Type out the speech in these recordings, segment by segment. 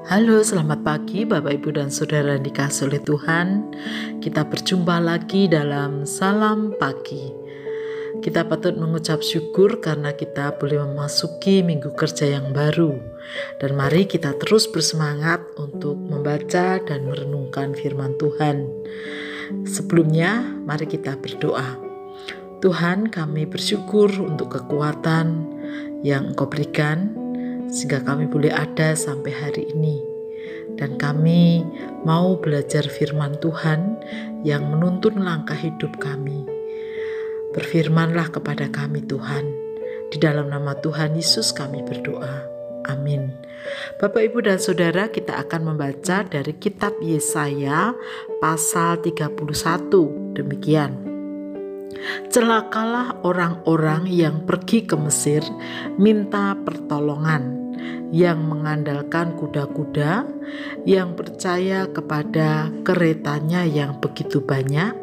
Halo, selamat pagi Bapak Ibu dan Saudara yang dikasihi oleh Tuhan. Kita berjumpa lagi dalam Salam Pagi. Kita patut mengucap syukur karena kita boleh memasuki minggu kerja yang baru. Dan mari kita terus bersemangat untuk membaca dan merenungkan firman Tuhan. Sebelumnya, mari kita berdoa. Tuhan, kami bersyukur untuk kekuatan yang Engkau berikan sehingga kami boleh ada sampai hari ini. Dan kami mau belajar firman Tuhan yang menuntun langkah hidup kami. Berfirmanlah kepada kami Tuhan. Di dalam nama Tuhan Yesus kami berdoa. Amin. Bapak, Ibu, dan Saudara, kita akan membaca dari kitab Yesaya pasal 31. Demikian. Celakalah orang-orang yang pergi ke Mesir minta pertolongan, yang mengandalkan kuda-kuda, yang percaya kepada keretanya yang begitu banyak,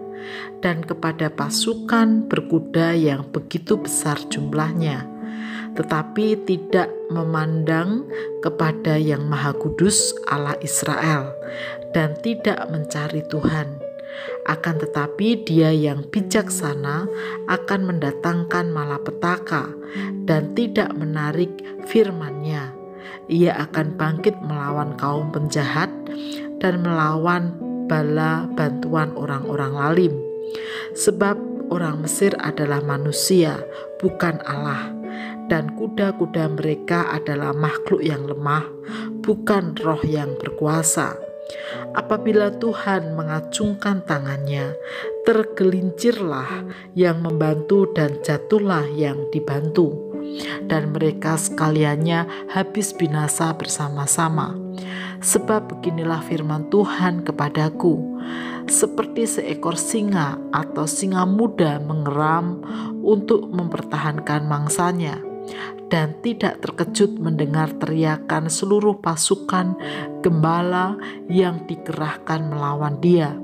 dan kepada pasukan berkuda yang begitu besar jumlahnya, tetapi tidak memandang kepada Yang Maha Kudus Allah Israel, dan tidak mencari Tuhan. Akan tetapi Dia yang bijaksana akan mendatangkan malapetaka dan tidak menarik firman-Nya. Ia akan bangkit melawan kaum penjahat dan melawan bala bantuan orang-orang lalim. Sebab orang Mesir adalah manusia, bukan Allah, dan kuda-kuda mereka adalah makhluk yang lemah, bukan roh yang berkuasa. Apabila Tuhan mengacungkan tangannya, tergelincirlah yang membantu dan jatuhlah yang dibantu, dan mereka sekaliannya habis binasa bersama-sama. Sebab beginilah firman Tuhan kepadaku, seperti seekor singa atau singa muda mengeram untuk mempertahankan mangsanya, dan tidak terkejut mendengar teriakan seluruh pasukan gembala yang dikerahkan melawan dia,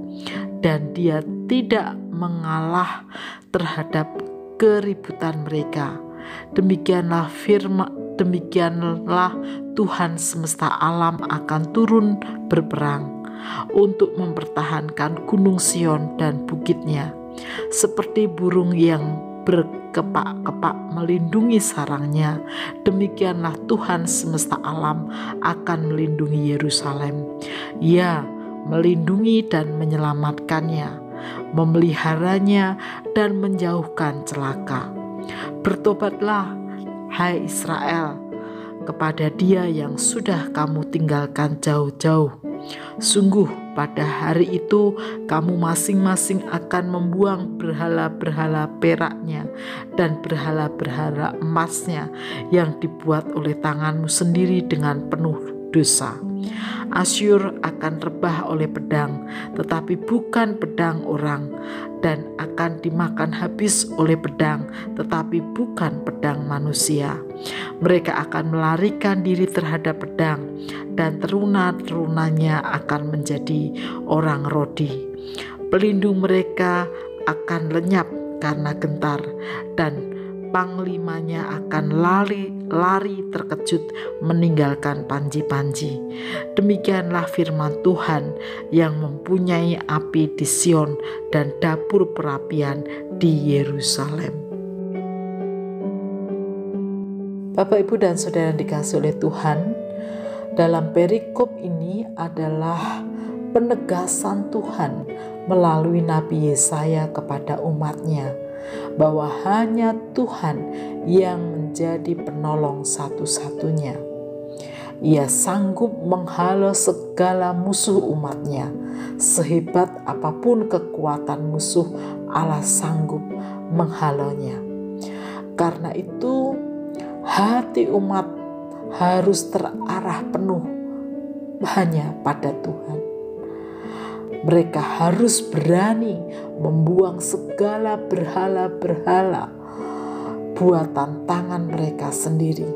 dan dia tidak mengalah terhadap keributan mereka. Demikianlah Tuhan semesta alam akan turun berperang untuk mempertahankan Gunung Sion dan bukitnya, seperti burung yang berkepak-kepak melindungi sarangnya. Demikianlah Tuhan semesta alam akan melindungi Yerusalem. Ia melindungi dan menyelamatkannya, memeliharanya dan menjauhkan celaka. Bertobatlah, hai Israel, kepada Dia yang sudah kamu tinggalkan jauh-jauh. Sungguh pada hari itu kamu masing-masing akan membuang berhala-berhala peraknya dan berhala-berhala emasnya yang dibuat oleh tanganmu sendiri dengan penuh dosa. Asyur akan rebah oleh pedang, tetapi bukan pedang orang, dan akan dimakan habis oleh pedang, tetapi bukan pedang manusia. Mereka akan melarikan diri terhadap pedang, dan teruna-terunanya akan menjadi orang Rodi. Pelindung mereka akan lenyap karena gentar, dan panglimanya akan lari terkejut meninggalkan panji-panji. Demikianlah firman Tuhan yang mempunyai api di Sion dan dapur perapian di Yerusalem. Bapak, Ibu, dan Saudara yang dikasihi oleh Tuhan, dalam perikop ini adalah penegasan Tuhan melalui Nabi Yesaya kepada umatnya, bahwa hanya Tuhan yang menjadi penolong satu-satunya. Ia sanggup menghalau segala musuh umatnya. Sehebat apapun kekuatan musuh, Allah sanggup menghalaunya. Karena itu hati umat harus terarah penuh hanya pada Tuhan. Mereka harus berani membuang segala berhala-berhala buatan tangan mereka sendiri.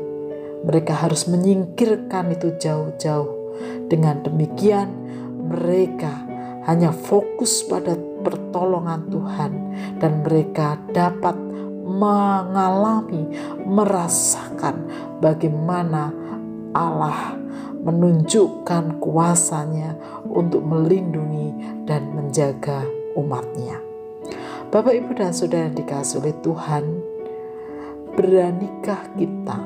Mereka harus menyingkirkan itu jauh-jauh. Dengan demikian mereka hanya fokus pada pertolongan Tuhan, dan mereka dapat merasakan bagaimana Allah menunjukkan kuasa-Nya untuk melindungi dan menjaga umat-Nya. Bapak, Ibu, dan Saudara yang dikasihi oleh Tuhan, beranikah kita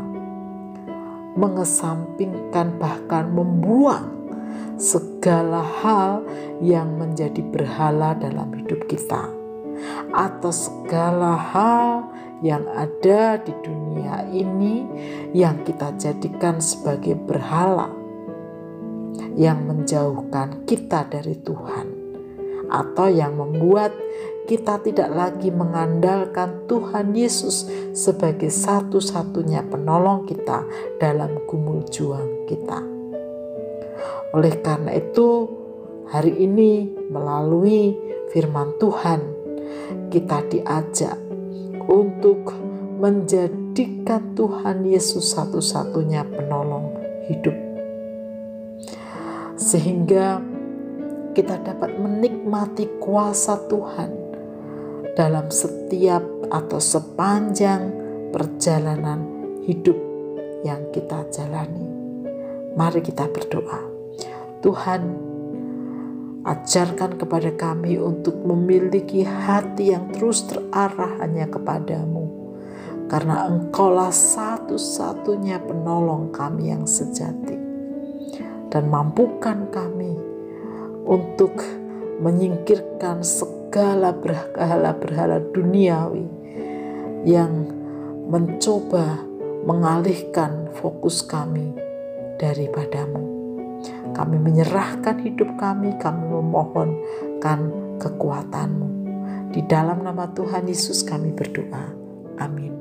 mengesampingkan bahkan membuang segala hal yang menjadi berhala dalam hidup kita, atau segala hal yang ada di dunia ini yang kita jadikan sebagai berhala yang menjauhkan kita dari Tuhan, atau yang membuat kita tidak lagi mengandalkan Tuhan Yesus sebagai satu-satunya penolong kita dalam gumul juang kita. Oleh karena itu, hari ini melalui firman Tuhan, kita diajak untuk menjadikan Tuhan Yesus satu-satunya penolong hidup, sehingga kita dapat menikmati kuasa Tuhan dalam setiap atau sepanjang perjalanan hidup yang kita jalani. Mari kita berdoa. Tuhan, ajarkan kepada kami untuk memiliki hati yang terus terarah hanya kepadamu, karena Engkaulah satu-satunya penolong kami yang sejati. Dan mampukan kami untuk menyingkirkan segala berhala-berhala duniawi yang mencoba mengalihkan fokus kami daripadamu. Kami menyerahkan hidup kami memohonkan kekuatan-Mu. Di dalam nama Tuhan Yesus kami berdoa. Amin.